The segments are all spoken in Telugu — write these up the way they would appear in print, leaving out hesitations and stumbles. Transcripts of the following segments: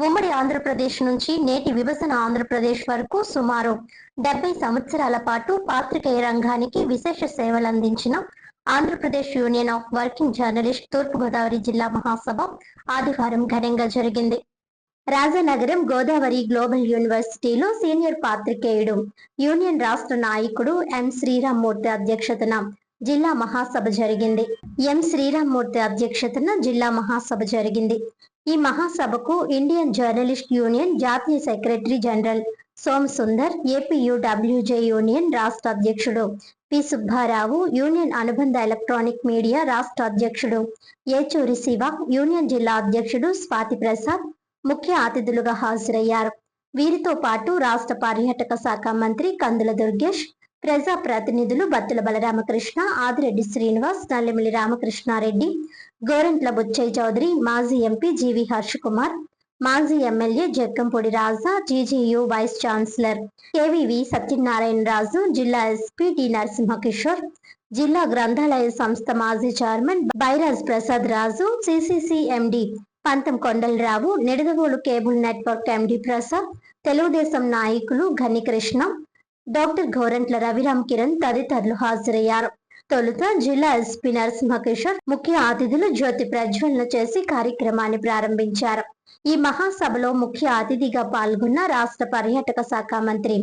ఉమ్మడి ఆంధ్రప్రదేశ్ నుంచి నేటి విభజన ఆంధ్రప్రదేశ్ వరకు సుమారు 70 సంవత్సరాల పాటు పాత్రికేయ రంగానికి విశేష సేవలందించిన Andhra Pradesh union of working journalist Thurpu Godavari జిల్లా మహాసభ ఆదివారం ఘనంగా జరిగింది. రాజానగరం గోదావరి గ్లోబల్ యూనివర్సిటీలో సీనియర్ పాత్రికేయుడు, యూనియన్ రాష్ట్ర నాయకుడు ఎం శ్రీరామ్మూర్తి అధ్యక్షతన జిల్లా మహాసభ జరిగింది. ఈ మహాసభకు ఇండియన్ జర్నలిస్ట్ యూనియన్ జాతీయ secretary general Soma Sundar, APUWJ union రాష్ట్ర అధ్యక్షుడు పి సుబ్బారావు, యూనియన్ అనుబంధ ఎలక్ట్రానిక్ మీడియా రాష్ట్ర అధ్యక్షుడు ఏచూరి శివ, యూనియన్ జిల్లా అధ్యక్షుడు స్వాతి ప్రసాద్ ముఖ్య అతిథులుగా హాజరయ్యారు. వీరితో పాటు రాష్ట్ర పర్యాటక శాఖ మంత్రి కందుల దుర్గేష్, ప్రజా ప్రతినిధులు బత్తుల బలరామకృష్ణ, ఆదిరెడ్డి శ్రీనివాస్, నల్లమిల్లి రామకృష్ణారెడ్డి, గోరంట్ల బుచ్చయ్య చౌదరి, మాజీ ఎంపీ జీవి హర్షకుమార్, మాజీ ఎమ్మెల్యే జగ్గంపూడి రాజా, జీజీయూ vice chancellor KVV Satyanarayana Raju, జిల్లా ఎస్పీ డి నరసింహకిషోర్, జిల్లా గ్రంథాలయ సంస్థ మాజీ చైర్మన్ బైరాజ్ ప్రసాద్ రాజు, సిసిసి ఎండి పంతం కొండలరావు, నిడదవోలు కేబుల్ నెట్వర్క్ ఎండి ప్రసాద్, తెలుగుదేశం నాయకులు ఘనికృష్ణ, డాక్టర్ గోరంట్ల రవిరామ్ కిరణ్ తదితరులు హాజరయ్యారు. తొలుత జిల్లా ఎస్పీ నరసింహకిషోర్ ముఖ్య అతిథులు జ్యోతి ప్రజ్వలన చేసి కార్యక్రమాన్ని ప్రారంభించారు. ఈ మహాసభలో ముఖ్య అతిథిగా పాల్గొన్న రాష్ట్ర పర్యాటక శాఖ మంత్రి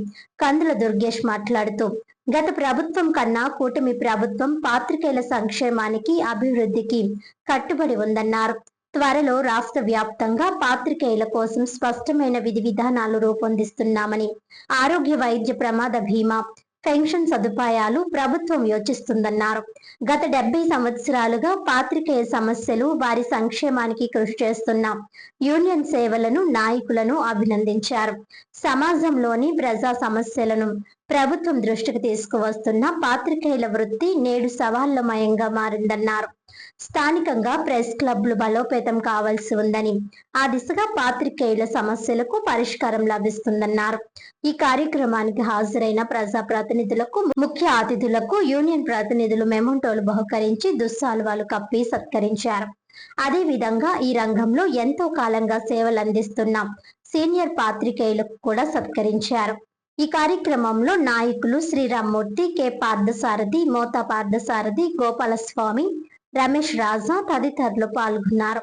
కందుల దుర్గేష్ మాట్లాడుతూ, గత ప్రభుత్వం కన్నా కూటమి ప్రభుత్వం పాత్రికేయుల సంక్షేమానికి, అభివృద్ధికి కట్టుబడి ఉందన్నారు. త్వరలో రాష్ట్ర వ్యాప్తంగా పాత్రికేయుల కోసం స్పష్టమైన విధి విధానాలు రూపొందిస్తున్నామని, ఆరోగ్య వైద్య ప్రమాద బీమా, పెన్షన్ సదుపాయాలు ప్రభుత్వం యోచిస్తుందన్నారు. గత 70 సంవత్సరాలుగా పాత్రికేయ సమస్యలు, వారి సంక్షేమానికి కృషి చేస్తున్న యూనియన్ సేవలను, నాయకులను అభినందించారు. సమాజంలోని ప్రజా సమస్యలను ప్రభుత్వం దృష్టికి తీసుకువస్తున్న పాత్రికేయుల వృత్తి నేడు సవాళ్లమయంగా మారిందన్నారు. స్థానికంగా ప్రెస్ క్లబ్లు బలోపేతం కావాల్సి ఉందని, ఆ దిశగా పాత్రికేయుల సమస్యలకు పరిష్కారం లభిస్తుందన్నారు. ఈ కార్యక్రమానికి హాజరైన ప్రజా ప్రతినిధులకు, ముఖ్య అతిథులకు యూనియన్ ప్రతినిధులు మెమోంటోలు బహుకరించి దుస్సాలువాలు కప్పి సత్కరించారు. అదేవిధంగా ఈ రంగంలో ఎంతో కాలంగా సేవలందిస్తున్న సీనియర్ పాత్రికేయులకు కూడా సత్కరించారు. ఈ కార్యక్రమంలో నాయకులు శ్రీరామ్మూర్తి, కె పార్థసారథి, మోతా పార్థసారథి, గోపాలస్వామి, రమేష్ రాజా తదితరులు పాల్గొన్నారు.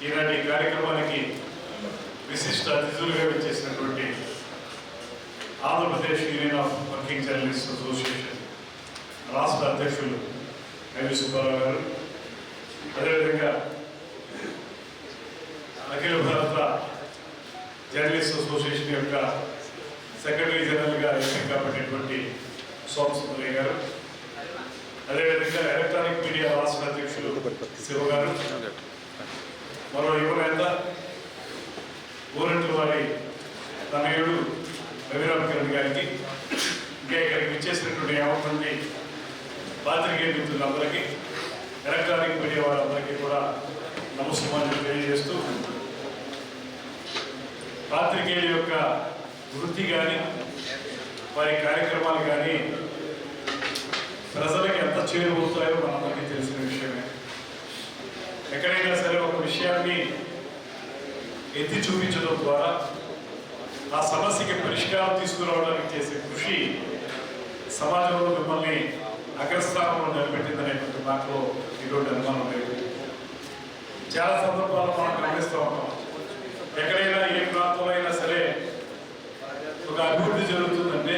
ఈనాటి కార్యక్రమానికి విశిష్ట అతిథులుగా వచ్చేసినటువంటి Andhra Pradesh union of working journalist association రాష్ట్ర అధ్యక్షులు ఐవి సుబ్బారావు గారు, అదేవిధంగా అఖిల భారత జర్నలిస్ట్ అసోసియేషన్ యొక్క సెక్రటరీ జనరల్గా ఎన్నికబడినటువంటి సోమ సుందరయ్య గారు, అదేవిధంగా ఎలక్ట్రానిక్ మీడియా రాష్ట్ర అధ్యక్షులు శివ గారు, మరో యువ నేత గోరంట్ల వారి తనయుడు రవిరామ్ కిరణ్ గారికి, ఇంకా ఇక్కడికి విచ్చేసినటువంటి యావత్ మంది పాత్రికేయ మిత్రులందరికీ, ఎలక్ట్రానిక్ మీడియా వారందరికీ కూడా నమస్కారం తెలియజేస్తూ, పాత్రికేయుల యొక్క వృత్తి కానీ వారి కార్యక్రమాలు కానీ ప్రజలకు ఎంత చేరువవుతాయో మనందరికీ తెలిసిన విషయమే. ఎక్కడైనా సరే ఒక విషయాన్ని ఎత్తి చూపించడం ద్వారా ఆ సమస్యకి పరిష్కారం తీసుకురావడానికి చేసే కృషి సమాజంలో మిమ్మల్ని అగ్రస్థానంలో నిలబెట్టిందనేటువంటి మాటలో ఇటువంటి అనుమానం లేదు. చాలా సందర్భాల్లో మనం గమనిస్తూ ఉంటాం. ఎక్కడైనా ఏ ప్రాంతంలో అయినా సరే ఒక అభివృద్ధి జరుగుతుందంటే,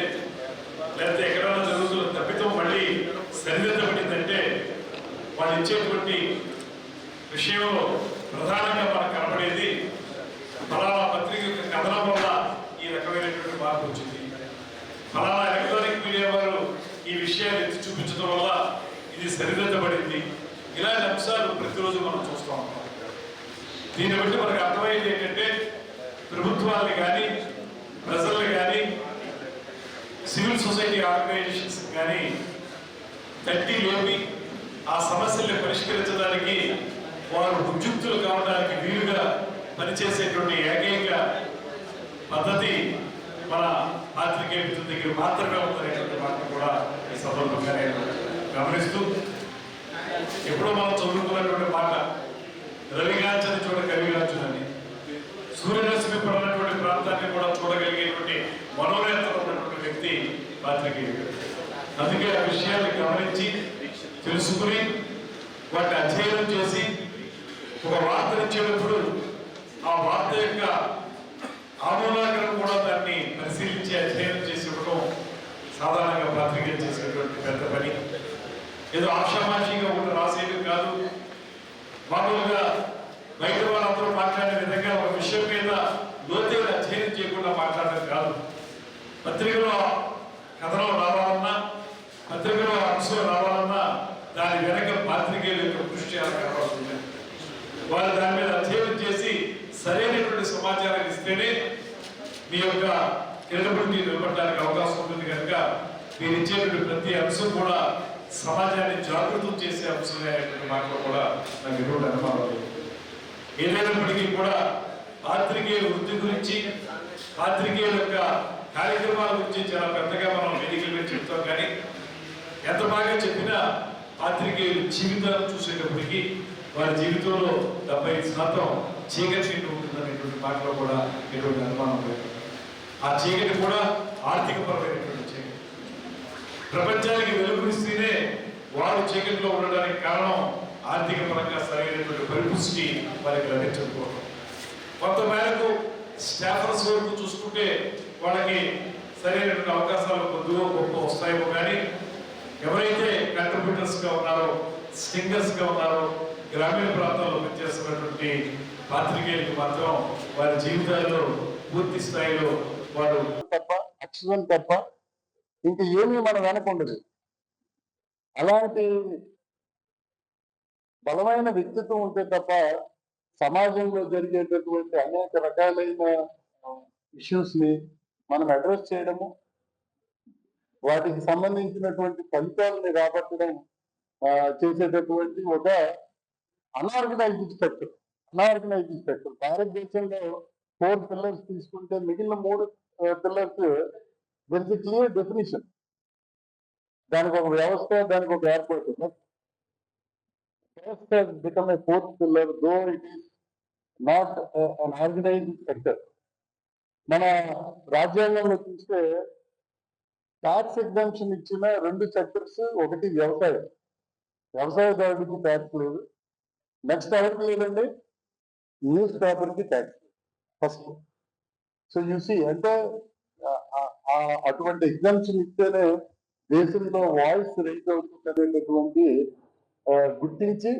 లేకపోతే ఎక్కడైనా జరుగుతున్న తప్పితం మళ్ళీ సరిదిద్దబడిందంటే వాళ్ళు ఇచ్చేటువంటి విషయంలో ప్రధానంగా మనకు కనబడేది ఫలానా పత్రిక యొక్క కథనం వల్ల ఈ రకమైనటువంటి మార్పు వచ్చింది, ఫలానా ఎలక్ట్రానిక్ మీడియా వారు ఈ విషయాన్ని ఎత్తి చూపించడం వల్ల ఇది సరిదిద్దబడింది. ఇలాంటి అంశాలు ప్రతిరోజు మనం చూస్తూ ఉంటాం. దీన్ని బట్టి మనకు అర్థమయ్యేది ఏంటంటే, ప్రభుత్వాన్ని కానీ, ప్రజల్ని కానీ, సివిల్ సొసైటీ ఆర్గనైజేషన్స్ కానీ తట్టి లేపి ఆ సమస్యల్ని పరిష్కరించడానికి వారు ఉద్యుక్తులు కావడానికి వీలుగా పనిచేసేటువంటి ఏకైక పద్ధతి మన పాత్రికేయ మిత్రుల దగ్గర మాత్రమే ఉందనేటువంటి మాట కూడా ఈ సందర్భంగా నేను గమనిస్తూ, ఎప్పుడో మనం చదువుకున్నటువంటి మాట, రవిగాంచని చూడ కవిగాంచునని, సూర్యరశ్మి పడినటువంటి ప్రాంతాన్ని కూడా చూడగలిగేటువంటి మనోనేత్రం ఉన్నటువంటి వ్యక్తి పాత్రికేయుడు. అందుకే ఆ విషయాన్ని గమనించి తెలుసుకుని వాటిని అధ్యయనం చేసి ఒక వార్తనిచ్చేటప్పుడు ఆ వార్త యొక్క ఆమూలాగ్రం కూడా దాన్ని పరిశీలించి అధ్యయనం చేసి ఇవ్వడం సాధారణంగా పాత్రికేయ చేసేటువంటి పెద్ద పని. ఏదో ఆషామాషిగా ఒకటి రాసేది కాదు. మామూలుగా బయట వాళ్ళందరూ మాట్లాడే విధంగా ఒక విషయం మీద లోతైన అధ్యయనం చేయకుండా మాట్లాడడం కాదు. పత్రికలో కథనం రావాలన్నా, పత్రికలో అంశం రావాలన్నా దాని వెనక పాత్రికేయుల యొక్క కృషి కావాల్సింది. వారు దాని మీద అధ్యయనం చేసి సరైనటువంటి సమాచారం ఇస్తేనే మీ యొక్క క్రెడిబిలిటీ నిలబడడానికి అవకాశం ఉంటుంది. కనుక మీరు ఇచ్చేటువంటి ప్రతి అంశం కూడా సమాజాన్ని జాగృతం చేసే అంశమే అనేటువంటి మాటలో కూడా నాకు ఎటువంటి అనుమానం లేదు. ఏదైనప్పటికీ కూడా పాత్రికేయుల వృత్తి గురించి, పాత్రికేయుల యొక్క కార్యక్రమాల గురించి చాలా పెద్దగా మనం వేదికల మీద చెప్తాం. కానీ ఎంత బాగా చెప్పినా పాత్రికేయుల జీవితాన్ని చూసేటప్పటికీ వారి జీవితంలో 75% చీకటి ఉంటుందనేటువంటి మాటలో కూడా ఎటువంటి అనుమానం లేదు. ఆ చీకటి కూడా ఆర్థికపరమైనటువంటి చీకటి. ప్రపంచానికి వెలుగునిస్తేనే వారు చీకటిలో ఉండడానికి కారణం ఆర్థిక పరంగా సరైనటువంటి పరిపుష్టి వారికి లభించకపోవడం. కొంత మేరకు స్టాఫర్స్ వరకు చూసుకుంటే వాళ్ళకి సరైనటువంటి అవకాశాలు కొద్దిగా గొప్ప వస్తాయేమో, కానీ ఎవరైతే కంట్రిబ్యూటర్స్గా ఉన్నారో, స్టింగర్స్గా ఉన్నారో, గ్రామీణ ప్రాంతాల్లో పనిచేస్తున్నటువంటి పాత్రికేయులకు మాత్రం వారి జీవితాల్లో పూర్తి స్థాయిలో వారు తప్ప, అక్షరం తప్ప ఇంకా ఏమీ మన వెనక ఉండదు. అలాంటి బలమైన వ్యక్తిత్వం ఉంటే తప్ప సమాజంలో జరిగేటటువంటి అనేక రకాలైన ఇష్యూస్ ని మనం అడ్రస్ చేయడము, వాటికి సంబంధించినటువంటి ఫలితాలని రాబట్టడం చేసేటటువంటి ఒక అనార్గనైజ్డ్ సెక్టర్. భారతదేశంలో 4 పిల్లర్స్ తీసుకుంటే మిగిలిన 3 pillars there is a clear definition. దానికి ఒక వ్యవస్థ, దానికి ఒక ఏర్పాటు. First has become a 4th pillar, though it is not an organized sector. మన రాజ్యాంగంలో చూస్తే ట్యాక్స్ ఎగ్జామ్షన్ ఇచ్చిన 2 సెక్టర్స్, ఒకటి వ్యవసాయదారుడికి ట్యాక్స్ లేదు, నెక్స్ట్ ఎవరికి లేదండి, న్యూస్ పేపర్కి ట్యాక్స్ ఫస్ట్. సో యూసి అంటే అటువంటి ఎగ్జామ్షన్ ఇస్తేనే దేశంలో వాయిస్ రైజ్ అవుతుంది అనేటటువంటి గుర్తించి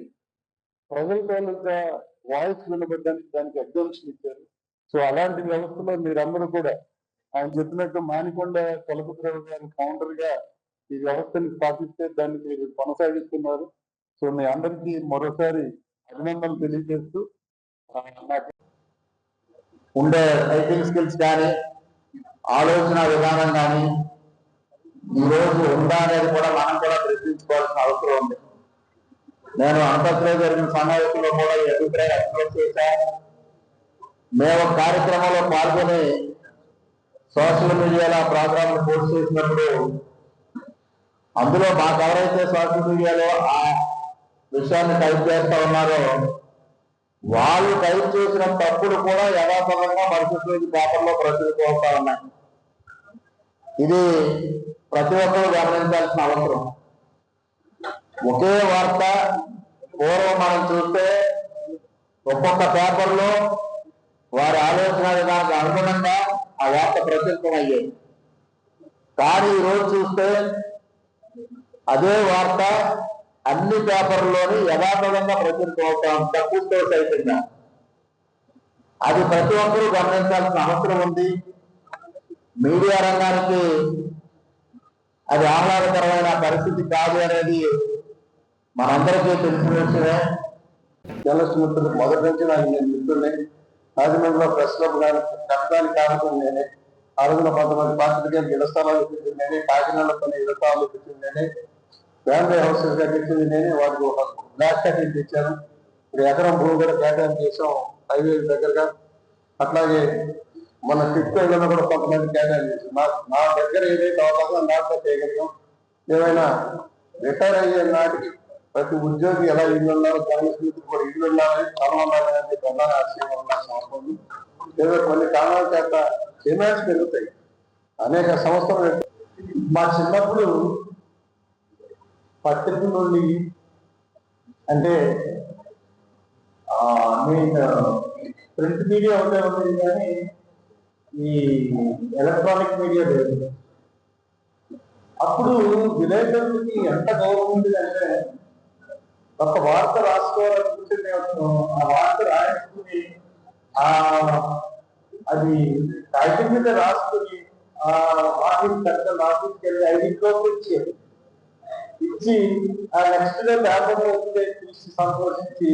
ప్రజల తాలూకా వాయిస్ వినబడ్డానికి దానికి ఎగ్జామ్షన్ ఇచ్చారు. సో అలాంటి వ్యవస్థలో మీరందరూ కూడా ఆయన చెప్పినట్టు మానికొండ చలపతిరావు గారి ఫౌండర్ గా ఈ వ్యవస్థని స్థాపిస్తే దాన్ని మీరు కొనసాగిస్తున్నారు. సో మీ అందరికీ మరోసారి అభినందనలు తెలియజేస్తూ, నాకు ఉండే టైపింగ్ స్కిల్స్ కానీ, ఆలోచన విధానం కానీ ఈ రోజు ఉందా అనేది కూడా మనం కూడా ప్రశ్నించుకోవాల్సిన అవసరం ఉంది. నేను అనపర్తిలో జరిగిన సమావేశంలో కూడా ఈ అభిప్రాయం ఎక్స్ప్రెస్ చేశా. మేము కార్యక్రమంలో పాల్గొని సోషల్ మీడియాలో ఆ ప్రోగ్రామ్ పోస్ట్ చేసినప్పుడు అందులో మాకు ఎవరైతే సోషల్ మీడియాలో ఆ విషయాన్ని టైప్ చేస్తా ఉన్నారో వాళ్ళు టైప్ చేసిన తప్పులు కూడా యథాతథంగా మరుసటి రోజు పేపర్లో ప్రచురితమవుతా ఉన్నాయి. ఇది ప్రతి ఒక్కరూ గమనించాల్సిన అవసరం. ఒకే వార్త పూర్వం మనం చూస్తే ఒక్కొక్క పేపర్లో వారి ఆలోచన విధానానికి అనుగుణంగా ఆ వార్త ప్రచురితం అయ్యేది. కానీ ఈరోజు చూస్తే అదే వార్త అన్ని పేపర్లోని యథాతథంగా ప్రచురితం అవుతాం, తప్పుతో సైతంగా. అది ప్రతి ఒక్కరూ గమనించాల్సిన అవసరం ఉంది. మీడియా రంగానికి అది ఆహ్లాదకరమైన పరిస్థితి కాదు అనేది మనందరికీ తెలిసిన విషయమే. జర్నలిస్ట్ మిత్రులు మొదటి నుంచి నాకు నేను మిత్రులే. రాజమండ్రిలో ప్రెస్ క్లబ్ కానీ కట్టడానికి కారణం నేనే. ఆ రోజున కొంతమంది పాత్రికేయులకు ఇళ్ల స్థలాలు ఇప్పించింది నేనే. కాకినాడలో కొన్ని ఇళ్ల స్థలాలు ఇప్పించింది నేనే. ఫ్యామిలీ హౌసెస్ కట్టించింది నేనే. వాటికి ఒక బ్లాక్ కటింగ్ ఇచ్చాను. ఇప్పుడు ఎకరం భూమి కూడా కేటాయం చేసాం హైవే దగ్గరగా. అట్లాగే మన టిప్లో కూడా కొంతమంది కేటాయం చేసాం. నా దగ్గర ఏదైతే అవకాశం దాంట్లో చేయగలిగాం. ఏమైనా రిటైర్ అయ్యే నాటికి ప్రతి ఉద్యోగి ఎలా ఇల్లు ఉన్నారు, జర్నలిస్ట్ కూడా ఇల్లు ఉండాలి, స్థలం ఉండాలనేది ప్రధాన ఆశయం ఉండాల్సిన అవసరం ఉంది. ఏదో కొన్ని కారణాల చేత డిమాండ్స్ పెరుగుతాయి. అనేక సంవత్సరాలు మా చిన్నప్పుడు పత్రిక నుండి అంటే ప్రింట్ మీడియా ఒకటే ఉండేది కానీ ఈ ఎలక్ట్రానిక్ మీడియా లేదు. అప్పుడు విలేకరులకి ఎంత గౌరవం ఉంది అంటే ఒక వార్త రాసుకోవాలనుకుంటే ఆ వార్త రాయించుకుని అది కాగితం మీద రాసుకుని ఆ ఆఫీస్కి వెళ్ళి 5 రూపాయలు ఇచ్చి ఆ నెక్స్ట్ డే పేపర్లో వస్తే చూసి సంతోషించి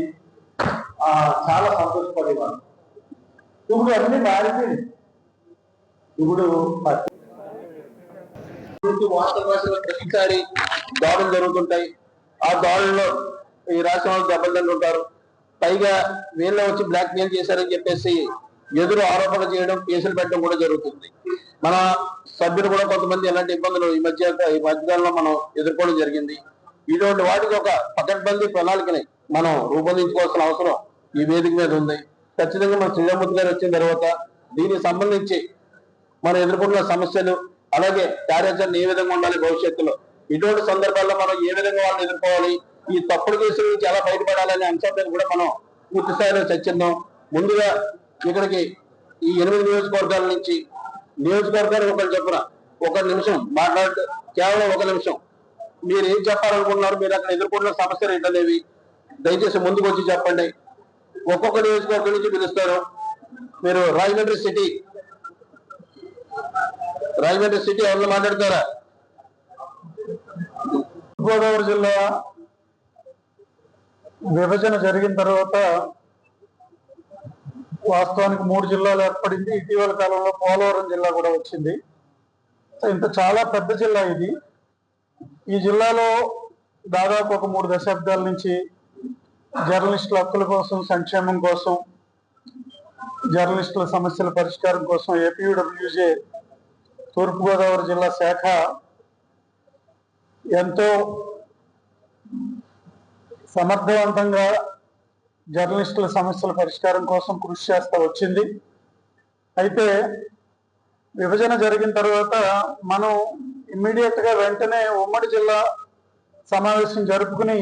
చాలా సంతోషపడేవాడు. ఇప్పుడు అన్ని మారిపోయింది. ఇప్పుడు వార్త భాషలో ప్రతిసారి దాడులు జరుగుతుంటాయి. ఆ దాడుల్లో ఈ రాష్ట్రం వాళ్ళు దెబ్బలు ఉంటారు. పైగా వీళ్ళ వచ్చి బ్లాక్ మెయిల్ చేశారని చెప్పేసి ఎదురు ఆరోపణ చేయడం, కేసులు పెట్టడం కూడా జరుగుతుంది. మన సభ్యులు కూడా కొంతమంది ఎలాంటి ఇబ్బందులు ఈ మధ్యకాలంలో మనం ఎదుర్కోవడం జరిగింది. ఇటువంటి వాటికి ఒక పకడ్బందీ ప్రణాళికని మనం రూపొందించుకోవాల్సిన అవసరం ఈ వేదిక మీద ఉంది. ఖచ్చితంగా మన శ్రీరామూర్తి గారు వచ్చిన తర్వాత దీనికి సంబంధించి మనం ఎదుర్కొన్న సమస్యలు, అలాగే కార్యాచరణ ఏ విధంగా ఉండాలి, భవిష్యత్తులో ఇటువంటి సందర్భాల్లో మనం ఏ విధంగా వాళ్ళని ఎదుర్కోవాలి, ఈ తప్పుడు కేసుల నుంచి ఎలా బయటపడాలనే అంశాన్ని కూడా మనం పూర్తి స్థాయిలో చర్చిద్దాం. ముందుగా ఇక్కడికి ఈ 8 నియోజకవర్గాల నుంచి నియోజకవర్గానికి ఒకరు చెప్పిన 1 నిమిషం మాట్లాడితే, కేవలం 1 నిమిషం మీరు ఏం చెప్పాలనుకుంటున్నారు, మీరు అక్కడ ఎదుర్కొన్న సమస్యలు ఏంటనేవి దయచేసి ముందుకు వచ్చి చెప్పండి. ఒక్కొక్క నియోజకవర్గం నుంచి పిలుస్తారు. మీరు రాజమండ్రి సిటీ ఎవరిని మాట్లాడతారా? గోదావరి జిల్లా విభజన జరిగిన తర్వాత వాస్తవానికి 3 జిల్లాలు ఏర్పడింది. ఇటీవల కాలంలో పోలవరం జిల్లా కూడా వచ్చింది. ఇంత చాలా పెద్ద జిల్లా ఇది. ఈ జిల్లాలో దాదాపు ఒక 3 దశాబ్దాల నుంచి జర్నలిస్టుల హక్కుల కోసం, సంక్షేమం కోసం, జర్నలిస్టుల సమస్యల పరిష్కారం కోసం ఏపీయూడబ్ల్యూజే తూర్పుగోదావరి జిల్లా శాఖ ఎంతో సమర్థవంతంగా జర్నలిస్టుల సమస్యల పరిష్కారం కోసం కృషి చేస్తూ వచ్చింది. అయితే విభజన జరిగిన తర్వాత మనం ఇమ్మీడియట్ గా వెంటనే ఉమ్మడి జిల్లా సమావేశం జరుపుకుని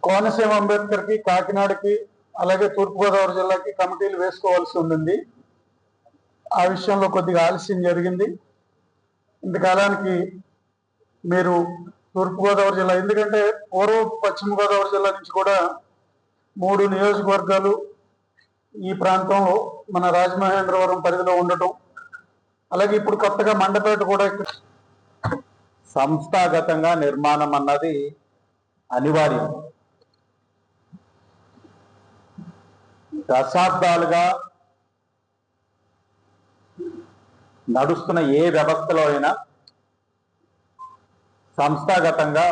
కోనసీమ అంబేద్కర్కి, కాకినాడకి, అలాగే తూర్పుగోదావరి జిల్లాకి కమిటీలు వేసుకోవాల్సి ఉంది. ఆ విషయంలో కొద్దిగా ఆలస్యం జరిగింది. ఇంతకాలానికి మీరు తూర్పుగోదావరి జిల్లా, ఎందుకంటే పశ్చిమ గోదావరి జిల్లా నుంచి కూడా 3 నియోజకవర్గాలు ఈ ప్రాంతంలో మన రాజమహేంద్రవరం పరిధిలో ఉండటం, అలాగే ఇప్పుడు కొత్తగా మండపేట కూడా సంస్థాగతంగా నిర్మాణం అన్నది అనివార్యం. దశాబ్దాలుగా నడుస్తున్న ఏ వ్యవస్థలో అయినా సంస్థాగతంగా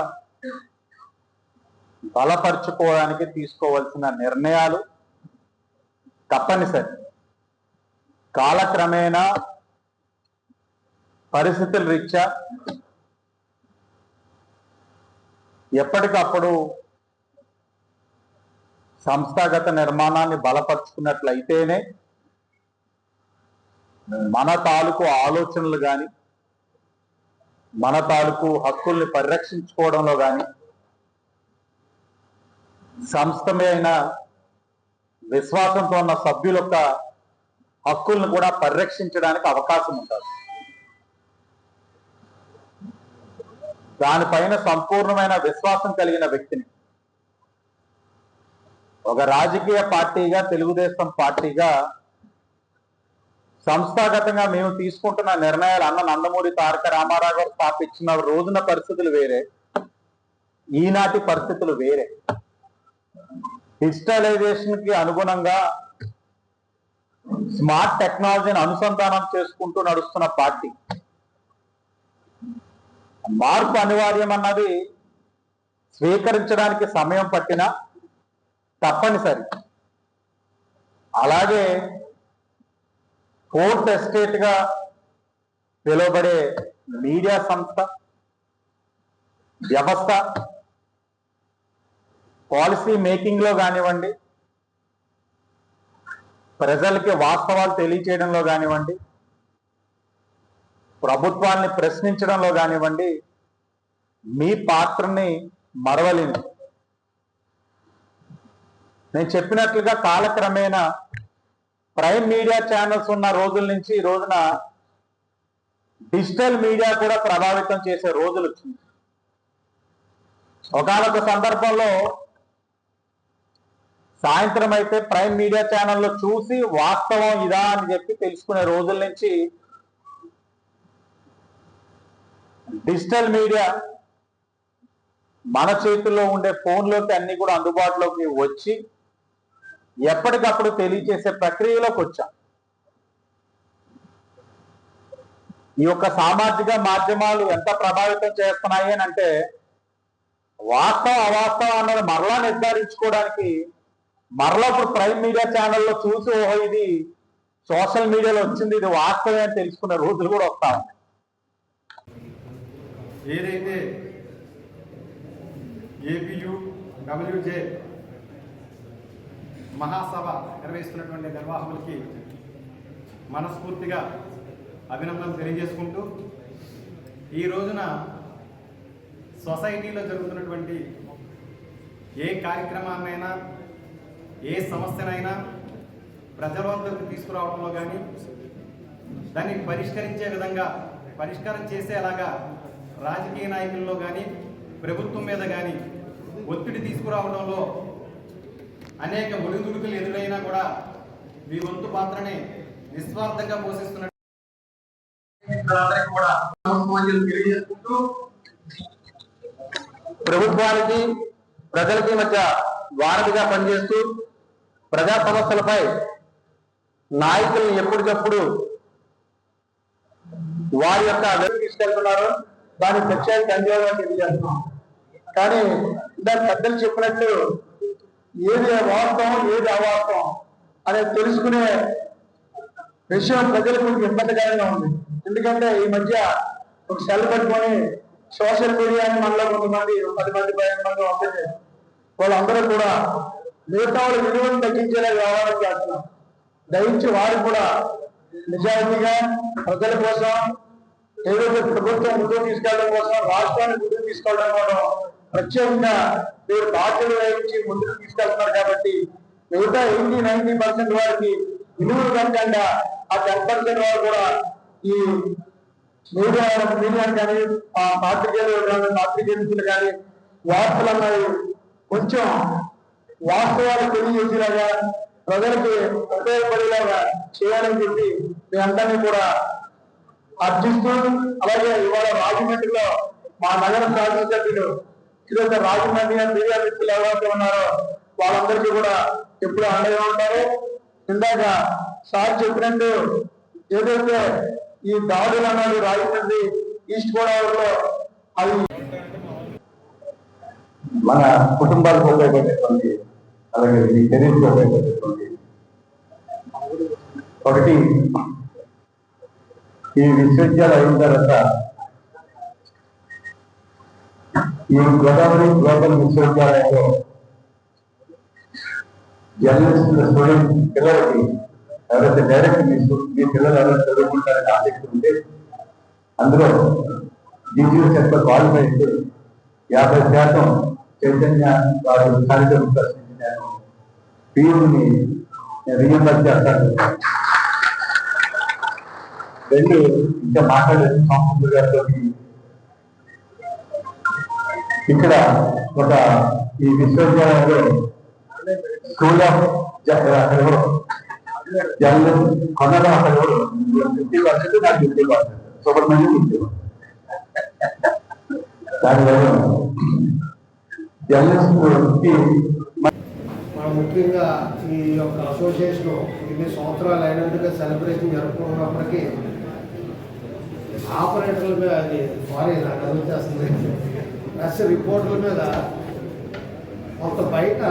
బలపరుచుకోవడానికి తీసుకోవాల్సిన నిర్ణయాలు తప్పనిసరి. కాలక్రమేణా పరిస్థితుల రీత్యా ఎప్పటికప్పుడు సంస్థాగత నిర్మాణాన్ని బలపరుచుకున్నట్లయితేనే మన తాలూకు ఆలోచనలు కానీ మన తాలూకు హక్కుల్ని పరిరక్షించుకోవడంలో కానీ సంస్థ మీద విశ్వాసంతో ఉన్న సభ్యుల యొక్క హక్కుల్ని కూడా పరిరక్షించడానికి అవకాశం ఉంటుంది. దానిపైన సంపూర్ణమైన విశ్వాసం కలిగిన వ్యక్తిని ఒక రాజకీయ పార్టీగా, తెలుగుదేశం పార్టీగా సంస్థాగతంగా మేము తీసుకుంటున్న నిర్ణయాలు అన్న నందమూరి తారక రామారావు గారు స్థాపించిన రోజున పరిస్థితులు వేరే, ఈనాటి పరిస్థితులు వేరే. డిజిటలైజేషన్ కి అనుగుణంగా స్మార్ట్ టెక్నాలజీని అనుసంధానం చేసుకుంటూ నడుస్తున్న పార్టీ. మార్పు అనివార్యం అన్నది స్వీకరించడానికి సమయం పట్టినా తప్పనిసరి. అలాగే ఫోర్త్ ఎస్టేట్ గా పిలువబడే మీడియా సంస్థ వ్యవస్థ పాలసీ మేకింగ్ లో కానివ్వండి, ప్రజలకి వాస్తవాలు తెలియచేయడంలో కానివ్వండి, ప్రభుత్వాన్ని ప్రశ్నించడంలో కానివ్వండి, మీ పాత్రని మరవలేను. నేను చెప్పినట్లుగా కాలక్రమేణా ప్రైమ్ మీడియా ఛానల్స్ ఉన్న రోజుల నుంచి ఈ రోజున డిజిటల్ మీడియా కూడా ప్రభావితం చేసే రోజులు వచ్చింది. ఒకానొక సందర్భంలో సాయంత్రం అయితే ప్రైమ్ మీడియా ఛానల్లో చూసి వాస్తవం ఇదా అని చెప్పి తెలుసుకునే రోజుల నుంచి డిజిటల్ మీడియా మన చేతుల్లో ఉండే ఫోన్లోకి అన్ని కూడా అందుబాటులోకి వచ్చి ఎప్పటికప్పుడు తెలియచేసే ప్రక్రియలోకి వచ్చాం. ఈ యొక్క సామాజిక మాధ్యమాలు ఎంత ప్రభావితం చేస్తున్నాయి అని అంటే వాస్తవం అవాస్తవం అన్నది మరలా నిర్ధారించుకోవడానికి మరలా ఇప్పుడు ప్రైమ్ మీడియా ఛానల్లో చూసి ఓహో ఇది సోషల్ మీడియాలో వచ్చింది, ఇది వాస్తవం అని తెలుసుకునే రోజులు కూడా వస్తా ఉన్నాయి. ఏదైతే ఏపీయు డబ్ల్యూజే మహాసభ నిర్వహిస్తున్నటువంటి నిర్వాహకులకి మనస్ఫూర్తిగా అభినందనలు తెలియజేసుకుంటూ, ఈ రోజున సొసైటీలో జరుగుతున్నటువంటి ఏ కార్యక్రమాన్నైనా, ఏ సమస్యనైనా ప్రజల వద్దకు తీసుకురావడంలో కానీ, దాన్ని పరిష్కరించే విధంగా పరిష్కారం చేసేలాగా రాజకీయ నాయకుల్లో కానీ ప్రభుత్వం మీద కానీ ఒత్తిడి తీసుకురావడంలో అనేక ఒడిదుడుకులు ఎదురైనా కూడా మీ వంతు పాత్రని నిస్వార్థంగా పోషిస్తున్న తెలియజేసుకుంటూ, ప్రభుత్వానికి ప్రజలకి మధ్య వారధిగా పనిచేస్తూ ప్రజా సమస్యలపై నాయకుల్ని ఎప్పటికప్పుడు వారి యొక్క తీసుకెళ్తున్నారు. దానికి ప్రత్యేక ధన్యవాదాలు తెలియజేస్తున్నాం. కానీ దాని పెద్దలు చెప్పినట్లు ఏది వాస్తవం ఏది అవాస్తవం అనేది తెలుసుకునే విషయం ప్రజలకు ఇబ్బందికరంగా ఉంది. ఎందుకంటే ఈ మధ్య ఒక సెల్ పట్టుకొని సోషల్ మీడియాని మనలో కొంతమంది 10 మంది 15 మంది ఉంటుంది, వాళ్ళందరూ కూడా మిగతా వాళ్ళ విలువను తగ్గించేలా వ్యవహారం చేస్తున్నారు. దయించి వారు కూడా నిజాయితీగా ప్రజల కోసం ఏదైతే ప్రభుత్వం ముందుకు తీసుకెళ్ళడం కోసం, రాష్ట్రాన్ని ముందుకు తీసుకెళ్ళడం కోసం ప్రత్యేకంగా మీరు బాధ్యతలు వహించి ముందుకు తీసుకెళ్తున్నారు. కాబట్టి మిగతా 80-90% వారికి విలువలు కట్టకుండా ఆ 10% వారు కూడా ఈ మీడియా కానీ పాత్రికేయులు కానీ వార్తలు అన్నవి కొంచెం వాస్తవాలు తెలియజేసేలాగా ప్రజలకి ఉపయోగపడేలాగా చేయాలని చెప్పి మేమందరినీ కూడా అర్జిస్తూ, అలాగే ఇవాళ రాజమండ్రిలో మా నగర శాసనసభ్యులు ఇదొక రాజమండ్రి మీడియా వ్యక్తులు ఎవరైతే ఉన్నారో వాళ్ళందరికీ కూడా ఎప్పుడు అండగా ఉంటారు. ఇందాక సార్ చెప్పినట్టు ఏదైతే ఈ దాడులు అన్నది రాజమండ్రి ఈస్ట్ గోదావరిలో అవి మన కుటుంబాలకు ఉపయోగపడేటువంటి, అలాగే ఈ కెరీర్కి ఉపయోగపడేటువంటి ఒకటి, ఈ విశ్వవిద్యాలయం అయిన తర్వాత ఈ గోదావరి గ్లోబల్ విశ్వవిద్యాలయంలో జర్నలిస్ట్ స్టూడెంట్ పిల్లలకి ఎవరైతే డైరెక్ట్ మీ పిల్లలు ఎవరైతే చదువుకుంటారని ఆసక్తి ఉంటే అందులో జీజీఎస్ క్వాలిఫై అయితే 50% చైతన్య వారు కార్యక్రమం ప్రశ్నించి నేను ఫీజుని రీఎంబర్స్ చేస్తాను. రెండు ఇంకా మాట్లాడలేదు సంస్కృతి గారితో. ఇక్కడ ఒక ఈ విశ్వవిద్యాలయంలో స్కూల్ ఆఫ్ జర్నలిజం కొనడం అక్కడ 50% నాకు 50%, సుబ్రహ్మణ్యం 50%. దానివల్ల జర్నలిస్ట్కి మనం ముఖ్యంగా ఈ యొక్క అసోసియేషన్ ఇన్ని సంవత్సరాలు అయినందుకు సెలబ్రేషన్ జరుపుకున్నప్పటికీ ఆపరేటర్ల మీద అది సారీ నాకు అనిపించేస్తుంది ప్రెస్ రిపోర్టుల మీద కొంత బయట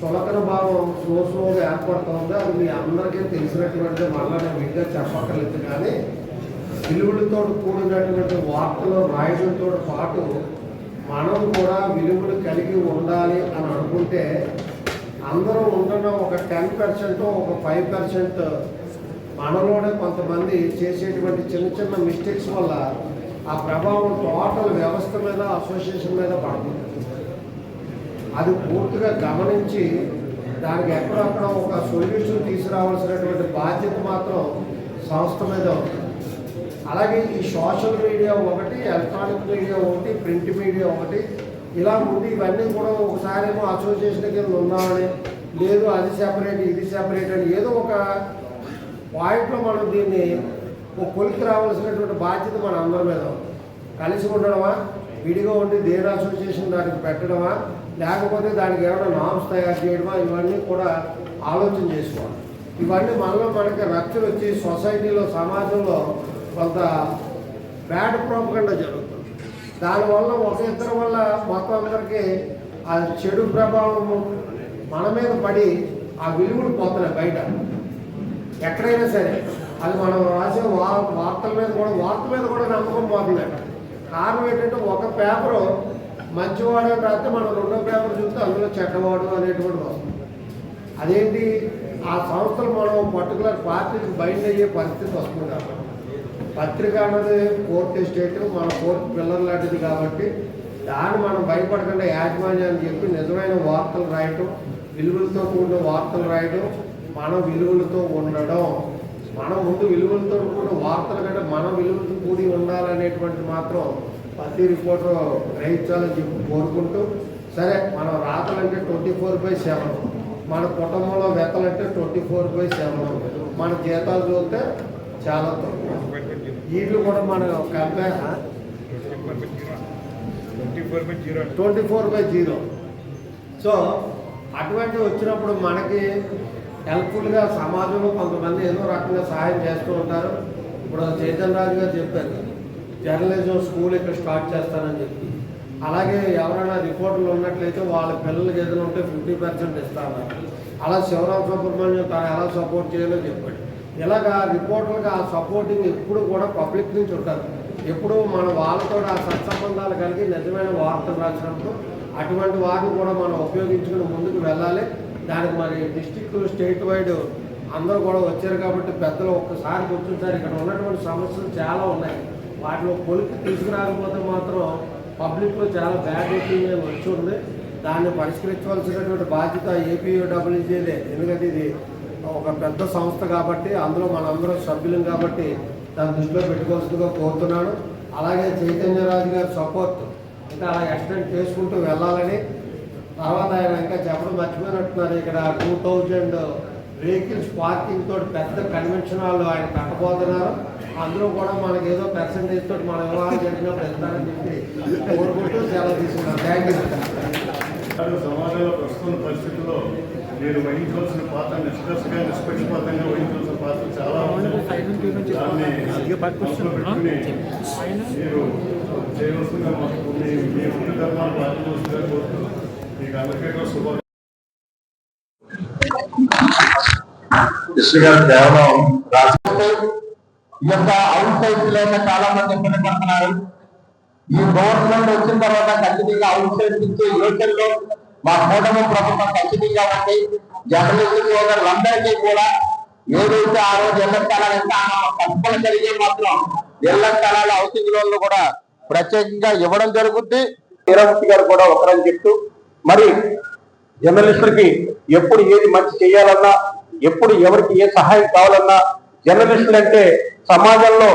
చులకన భావం స్లోగా ఏర్పడుతుంది. అది మీ అందరికీ తెలిసినటువంటిది, మళ్ళీ నేను విడిగా చెప్పక్కర్లేదు. కానీ విలువలతో కూడినటువంటి వార్తలు రాయడంతో పాటు మనం కూడా విలువలు కలిగి ఉండాలి అని అనుకుంటే అందరూ ఉండడం ఒక 10%, ఒక 5% మనలోనే కొంతమంది చేసేటువంటి చిన్న చిన్న మిస్టేక్స్ వల్ల ఆ ప్రభావం టోటల్ వ్యవస్థ మీద, అసోసియేషన్ మీద పడుతుంది. అది పూర్తిగా గమనించి దానికి ఎక్కడక్కడ ఒక సొల్యూషన్ తీసుకురావాల్సినటువంటి బాధ్యత మాత్రం సంస్థ మీద ఉంటుంది. అలాగే ఈ సోషల్ మీడియా ఒకటి, ఎలక్ట్రానిక్ మీడియా ఒకటి, ప్రింట్ మీడియా ఒకటి, ఇలా ఉండి ఇవన్నీ కూడా ఒకసారి ఏమో అసోసియేషన్ కింద ఉన్నామని, లేదు అది సెపరేట్ ఇది సెపరేట్ అని ఏదో ఒక పాయింట్లో మనం దీన్ని ఒక కొలికి రావాల్సినటువంటి బాధ్యత మన అందరి మీద ఉంది. కలిసి ఉండడమా, విడిగా ఉండి దేని అసోసియేషన్ దానికి పెట్టడమా, లేకపోతే దానికి ఏమైనా నామ్స్ తయారు చేయడమా, ఇవన్నీ కూడా ఆలోచన చేసుకోవాలి. ఇవన్నీ మనలో మనకి రక్షణ వచ్చి సొసైటీలో, సమాజంలో కొంత బ్యాడ్ ప్రోపగండా జరుగుతుంది. దానివల్ల ఒక ఇద్దరి వల్ల మొత్తం అందరికీ ఆ చెడు ప్రభావం మన మీద పడి ఆ విలువలు పోతున్నాయి బయట ఎక్కడైనా సరే. అది మనం రాసే వార్తల మీద కూడా నమ్మకం పోతుంది. కారణం ఏంటంటే ఒక పేపరు మంచివాడు అని రాస్తే మనం రెండో పేపర్ చూస్తే అందులో చెడ్డవాడు అనేటువంటి వస్తుంది. అదేంటి, ఆ సంస్థలు మనం పర్టికులర్ పార్టీకి బైండ్ అయ్యే పరిస్థితి వస్తుంది. కాబట్టి పత్రిక అన్నది కోర్టు ఎస్టేట్, మన కోర్టు పిల్లర్ లాంటిది. కాబట్టి దాన్ని మనం భయపడకుండా యాజమాన్యాన్ని చెప్పి నిజమైన వార్తలు రాయటం, విలువలతో కూడిన వార్తలు రాయడం, మన విలువలతో ఉండడం, మనం ముందు విలువలతో కూడిన వార్తలు కంటే మన విలువలతో కూడి ఉండాలనేటువంటి మాత్రం ప్రతి రిపోర్టర్ గ్రహించాలని చెప్పి కోరుకుంటూ, సరే మనం రాతలంటే 24/7, మన కుటుంబంలో వెతలంటే 24/7, మన జీతాలు చూస్తే చాలా తక్కువ. వీళ్ళు కూడా మన కంపేర్ 24/0. సో అటువంటి వచ్చినప్పుడు మనకి హెల్ప్ఫుల్గా సమాజంలో కొంతమంది ఏదో రకంగా సహాయం చేస్తూ ఉంటారు. ఇప్పుడు చైతన్య రాజు గారు చెప్పారు జర్నలిజం స్కూల్ ఇక్కడ స్టార్ట్ చేస్తానని చెప్పి. అలాగే ఎవరైనా రిపోర్టర్లు ఉన్నట్లయితే వాళ్ళ పిల్లలకి ఏదైనా ఉంటే 50% ఇస్తాను. అలా శివరామ సుబ్రహ్మణ్యం తను ఎలా సపోర్ట్ చేయాలో చెప్పాడు. ఇలాగా రిపోర్టర్లకు ఆ సపోర్టింగ్ ఎప్పుడు కూడా పబ్లిక్ నుంచి ఉంటుంది. ఎప్పుడు మన వాళ్ళతో ఆ సత్సంబంధాలు కలిగి నిజమైన వార్తలు రాసినప్పుడు అటువంటి వారిని కూడా మనం ఉపయోగించుకుని ముందుకు వెళ్ళాలి. దానికి మరి డిస్ట్రిక్ట్, స్టేట్ వైడ్ అందరూ కూడా వచ్చారు కాబట్టి పెద్దలు ఒక్కసారి కూర్చుంటారు. ఇక్కడ ఉన్నటువంటి సమస్యలు చాలా ఉన్నాయి. వాటిలో కొలికి తీసుకురాకపోతే మాత్రం పబ్లిక్లో చాలా బ్యాడ్ ఒపీనియన్ వచ్చి ఉంది. దాన్ని పరిష్కరించవలసినటువంటి బాధ్యత ఏపీయూడబ్ల్యూజేదే. ఎందుకంటే ఇది ఒక పెద్ద సంస్థ కాబట్టి అందులో మనందరం సభ్యులం కాబట్టి దాన్ని దృష్టిలో పెట్టుకోవాల్సిందిగా కోరుతున్నాను. అలాగే చైతన్యరాజు గారి సపోర్ట్ ఇంకా అలా ఎక్స్టెండ్ చేసుకుంటూ వెళ్ళాలని. తర్వాత ఆయన ఇంకా చెప్పడం మర్చిపోయినట్టున్నారు, ఇక్కడ 2000 వెహికల్స్ పార్కింగ్ తోటి పెద్ద కన్వెన్షన్ హాల్ ఆయన కట్టబోతున్నారు. అందులో కూడా మనకి ఏదో పర్సంటేజ్ తోటి మన వివాహం జరిగినప్పుడు ఇస్తారని చెప్పి కోరుకుంటూ సెలవు తీసుకున్నాను. Thank you. సమాజంలో ప్రస్తుత పరిస్థితుల్లో మీరు వహించవలసిన పాత్ర నిష్పక్షపాతంగా వహించవలసిన పాత్ర చాలా ఉంది. దాన్ని మనసులో పెట్టుకుని మీరు చేయవలసిందిగా మాకు మీ వృత్తి ధర్మాలు పాటించవలసిందిగా కోరుతూ మీకు అందరికీ కూడా శుభాకాంక్షలు. కృష్ణ గారు కేవలం రాజకీయ ఈ యొక్క అవుట్ సైడ్ లేక చాలా మంది ఇబ్బంది పడుతున్నారు. ఈ గవర్నమెంట్ వచ్చిన తర్వాత ఖచ్చితంగా అవుట్ సైడ్ ఇచ్చే యోచనలో మా కూటమి ప్రభుత్వం ఖచ్చితంగా ఉంది. జర్నలిస్టు సోదరులందరికీ కూడా ఏదైతే ఆ రోజు ఇళ్ల స్థలాలు తప్పనిసరిగా మాత్రం ఇళ్ల స్థలాలు హౌసింగ్ లోన్లు కూడా ప్రత్యేకంగా ఇవ్వడం జరుగుద్ది. వీరమూర్తి గారు కూడా ఒకరని చెప్తూ మరి జర్నలిస్టులకి ఎప్పుడు ఏది మంచి చేయాలన్నా, ఎప్పుడు ఎవరికి ఏ సహాయం కావాలన్నా, జర్నలిస్టులు అంటే సమాజంలో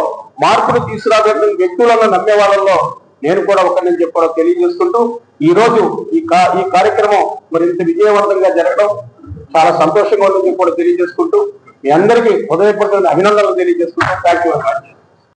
మార్పులు తీసుకురాగలిగిన వ్యక్తులను నమ్మే వాళ్ళలో నేను కూడా ఒకరిని చెప్పడం తెలియజేసుకుంటూ ఈ రోజు ఈ కార్యక్రమం మరి ఇంత విజయవంతంగా జరగడం చాలా సంతోషంగా ఉందని కూడా తెలియజేసుకుంటూ మీ అందరికీ హృదయపూర్వక అభినందనలు తెలియజేసుకుంటూ థ్యాంక్ యూ వెరీ మచ్.